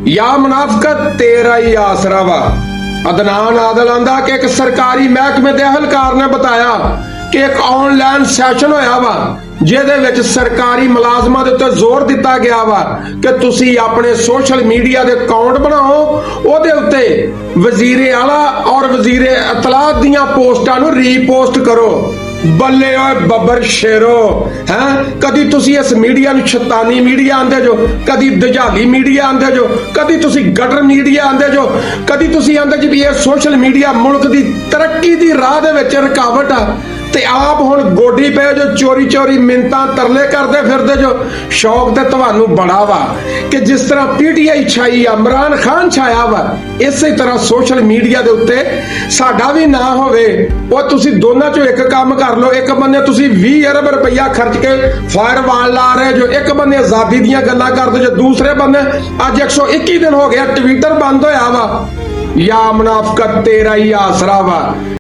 या मुनाफकत तेरा ही आसरा वा। अदनान आदल आंदा कि एक सरकारी महकमे के अहलकार ने बताया कि एक ऑनलाइन सैशन होया वा ਜਿਹਦੇ ਵਿੱਚ ਸਰਕਾਰੀ ਮੁਲਾਜ਼ਮਾਂ ਦੇ ਉੱਤੇ ਜ਼ੋਰ ਦਿੱਤਾ ਗਿਆ ਵਾ ਕਿ ਤੁਸੀਂ ਆਪਣੇ ਸੋਸ਼ਲ ਮੀਡੀਆ ਦੇ ਅਕਾਊਂਟ ਬਣਾਓ, ਉਹਦੇ ਉੱਤੇ ਵਜ਼ੀਰੇ ਆਲਾ ਔਰ ਵਜ਼ੀਰੇ ਇਤਲਾਤ ਦੀਆਂ ਪੋਸਟਾਂ ਨੂੰ ਰੀਪੋਸਟ ਕਰੋ। ਬੱਲੇ ਓਏ ਬੱਬਰ ਸ਼ੇਰੋ ਹੈ, ਕਦੀ ਤੁਸੀਂ ਇਸ ਮੀਡੀਆ ਨੂੰ ਸ਼ੈਤਾਨੀ ਮੀਡੀਆ ਆਂਦੇ ਜੋ, ਕਦੀ ਦਜਾਲੀ ਮੀਡੀਆ ਆਂਦੇ ਜੋ, ਕਦੀ ਤੁਸੀਂ ਗਟਰ ਮੀਡੀਆ ਆਂਦੇ ਜੋ, ਕਦੀ ਤੁਸੀਂ ਆਂਦੇ ਜੀ ਵੀ ਇਹ ਸੋਸ਼ਲ ਮੀਡੀਆ ਮੁਲਕ ਦੀ ਤਰੱਕੀ ਦੀ ਰਾਹ ਦੇ ਵਿੱਚ ਰੁਕਾਵਟ ਆ, ਤੇ ਆਪ ਹੁਣ ਗੋਡੀ ਪਏ ਜੋ ਚੋਰੀ ਚੋਰੀ ਮਿੰਤਾਂ ਤਰਲੇ ਕਰਦੇ ਫਿਰਦੇ ਜੋ। ਸ਼ੌਕ ਤੇ ਤੁਹਾਨੂੰ ਬੜਾ ਵਾ ਕਿ ਜਿਸ ਤਰ੍ਹਾਂ ਪੀਟੀਆਈ ਛਾਈ ਆ, ਇਮਰਾਨ ਖਾਨ ਛਾਇਆ ਵਾ, ਇਸੇ ਤਰ੍ਹਾਂ ਸੋਸ਼ਲ ਮੀਡੀਆ ਦੇ ਉੱਤੇ ਸਾਡਾ ਵੀ ਨਾ ਹੋਵੇ। ਉਹ ਤੁਸੀਂ ਦੋਨਾਂ ਚੋਂ ਇੱਕ ਕੰਮ ਕਰ ਲਓ। ਇੱਕ ਬੰਨੇ ਤੁਸੀਂ 20 ਅਰਬ ਰੁਪਈਆ ਖਰਚ ਕੇ ਫਾਇਰਵਾਲ ਲਾ ਰਹੇ ਜੋ, ਇੱਕ ਬੰਨੇ ਆਜ਼ਾਦੀ ਦੀਆਂ ਗੱਲਾਂ ਕਰਦੇ ਜੋ, ਦੂਸਰੇ ਬੰਨੇ ਅੱਜ 121 ਦਿਨ ਹੋ ਗਿਆ ਟਵਿੱਟਰ ਬੰਦ ਹੋਇਆ ਵਾ। ਯਾ ਮੁਨਾਫਕਤ ਤੇਰਾ ਹੀ ਆਸਰਾ ਵਾ।